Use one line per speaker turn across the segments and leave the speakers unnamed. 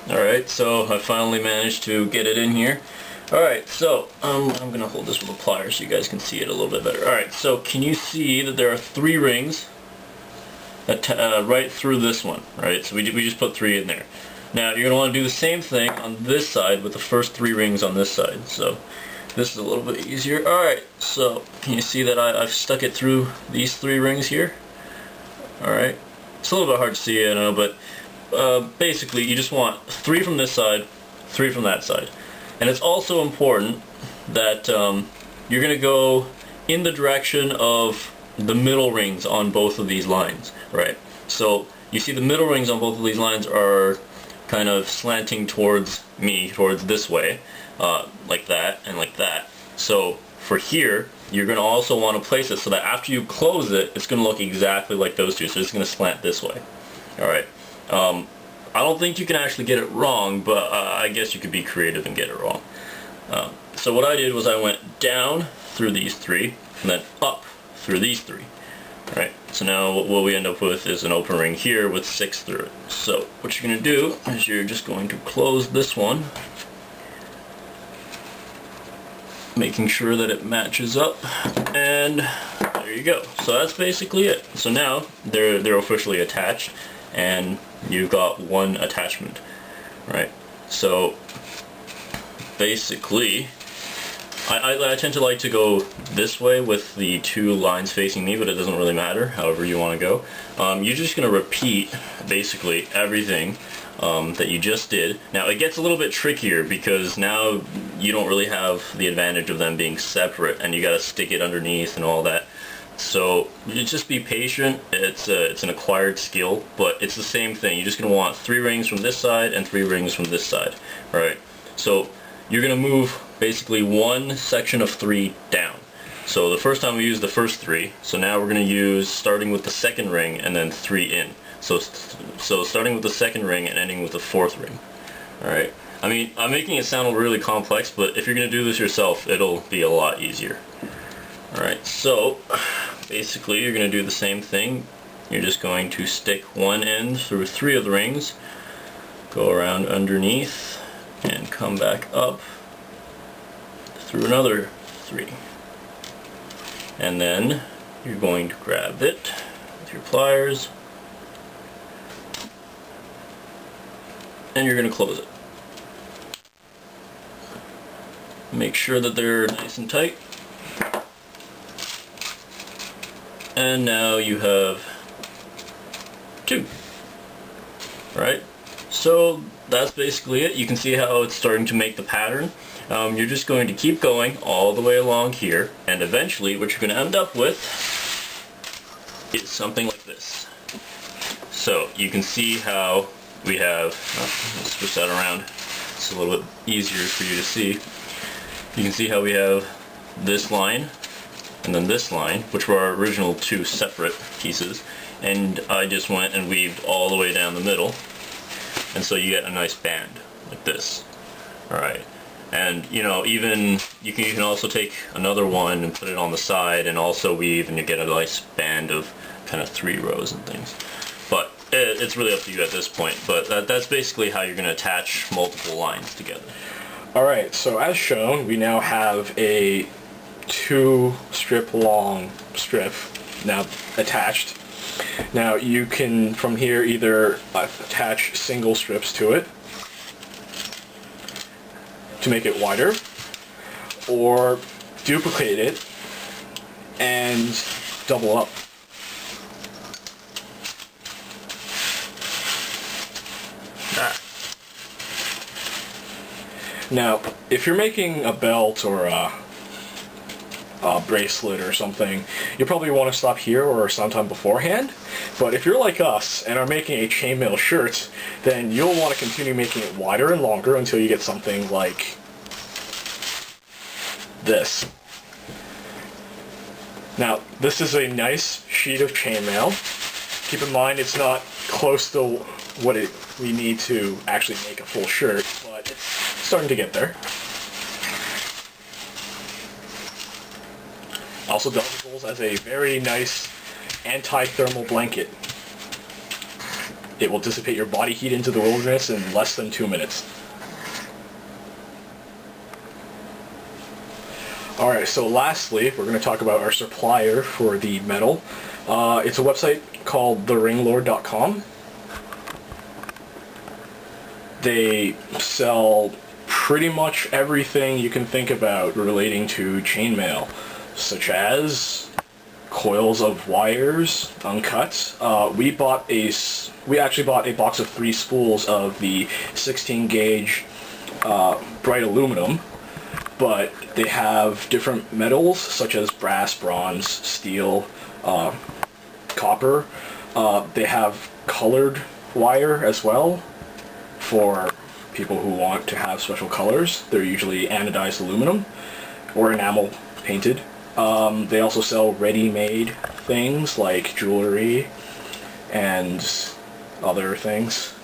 Alright, so I finally managed to get it in here. Alright, so I'm going to hold this with a plier so you guys can see it a little bit better. Alright, so can you see that there are 3 rings right through this one, right? So we just put 3 in there. Now you're going to want to do the same thing on this side with the first 3 rings on this side. So this is a little bit easier. Alright, so can you see that I've stuck it through these 3 rings here? Alright, it's a little bit hard to see, I know, but basically you just want 3 from this side, 3 from that side. And it's also important that you're going to go in the direction of the middle rings on both of these lines, right? So you see the middle rings on both of these lines are kind of slanting towards me, towards this way, like that and like that. So for here, you're going to also want to place it so that after you close it, it's going to look exactly like those two. So it's going to slant this way. Alright. I don't think you can actually get it wrong, but I guess you could be creative and get it wrong. So what I did was I went down through these 3, and then up through these 3. Right. So now what we end up with is an open ring here with 6 through it. So what you're going to do is you're just going to close this one, making sure that it matches up, and there you go. So that's basically it. So now they're officially attached, and you've got one attachment, right? So basically, I tend to like to go this way with the 2 lines facing me, but it doesn't really matter, however you want to go. You're just going to repeat basically everything that you just did. Now it gets a little bit trickier because now you don't really have the advantage of them being separate, and you got to stick it underneath and all that. So you just be patient. It's an acquired skill, but it's the same thing. You're just going to want 3 rings from this side and 3 rings from this side. Alright, so you're going to move basically one section of 3 down. So the first time we used the first 3, so now we're going to use starting with the second ring and then 3 in. So starting with the second ring and ending with the 4th ring. Alright, I mean, I'm making it sound really complex, but if you're going to do this yourself, it'll be a lot easier. Alright, so basically you're going to do the same thing. You're just going to stick one end through 3 of the rings, go around underneath, and come back up through another 3. And then you're going to grab it with your pliers, and you're going to close it. Make sure that they're nice and tight. And now you have 2. Right? So that's basically it. You can see how it's starting to make the pattern. You're just going to keep going all the way along here, and eventually what you're going to end up with is something like this. So you can see how we have, let's switch that around, it's a little bit easier for you to see. You can see how we have this line and then this line, which were our original 2 separate pieces, and I just went and weaved all the way down the middle, and so you get a nice band like this. Alright, and you know, even you can also take another one and put it on the side and also weave, and you get a nice band of kind of 3 rows and things. But it's really up to you at this point, but that's basically how you're going to attach multiple lines together.
Alright, so as shown, we now have a 2 strip long strip now attached. Now you can from here either attach single strips to it to make it wider, or duplicate it and double up. Now if you're making a belt or a bracelet or something, you probably want to stop here or sometime beforehand. But if you're like us and are making a chainmail shirt, then you'll want to continue making it wider and longer until you get something like this. Now this is a nice sheet of chainmail. Keep in mind it's not close to what we need to actually make a full shirt, but it's starting to get there. Also doubles as a very nice anti-thermal blanket. It will dissipate your body heat into the wilderness in less than 2 minutes. Alright, so lastly, we're going to talk about our supplier for the metal. It's a website called theringlord.com. They sell pretty much everything you can think about relating to chainmail, such as coils of wires, uncut. We actually bought a box of 3 spools of the 16 gauge bright aluminum, but they have different metals such as brass, bronze, steel, copper. They have colored wire as well for people who want to have special colors. They're usually anodized aluminum or enamel painted. They also sell ready-made things like jewelry and other things.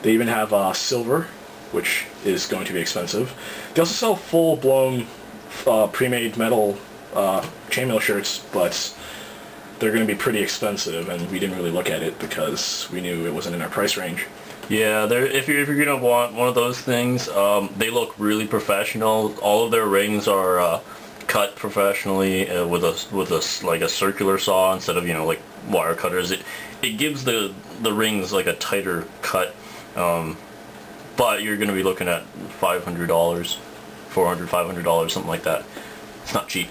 They even have silver, which is going to be expensive. They also sell full-blown pre-made metal chainmail shirts, but they're going to be pretty expensive, and we didn't really look at it because we knew it wasn't in our price range.
Yeah, if you're gonna want one of those things, they look really professional. All of their rings are cut professionally with a like a circular saw instead of like wire cutters. It gives the rings like a tighter cut, but you're gonna be looking at $500, $500, something like that. It's not cheap.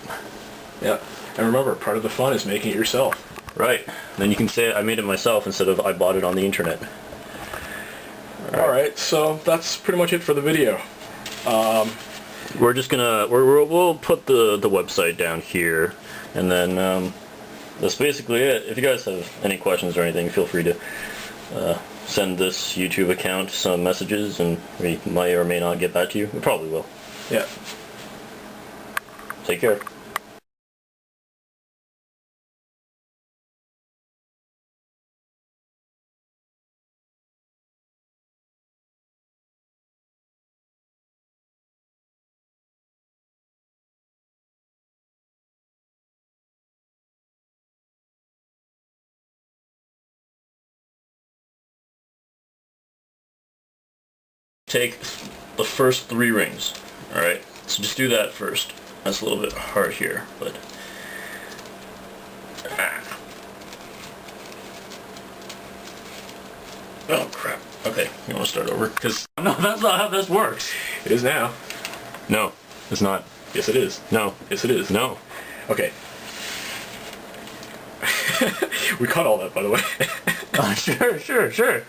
Yeah, and remember, part of the fun is making it yourself.
Right. Then you can say I made it myself instead of I bought it on the internet.
Alright, so that's pretty much it for the video.
We're just gonna we'll put the website down here, and then that's basically it. If you guys have any questions or anything, feel free to send this YouTube account some messages, and we may or may not get back to you. We probably will.
Yeah.
Take care. Take the first 3 rings. Alright, so just do that first. That's a little bit hard here, but oh crap. Okay, you want to start over? Because no, that's not how this works.
It is now.
No, it's not.
Yes, it is.
No.
Yes, it is.
No.
Okay. We cut all that, by the way.
Sure.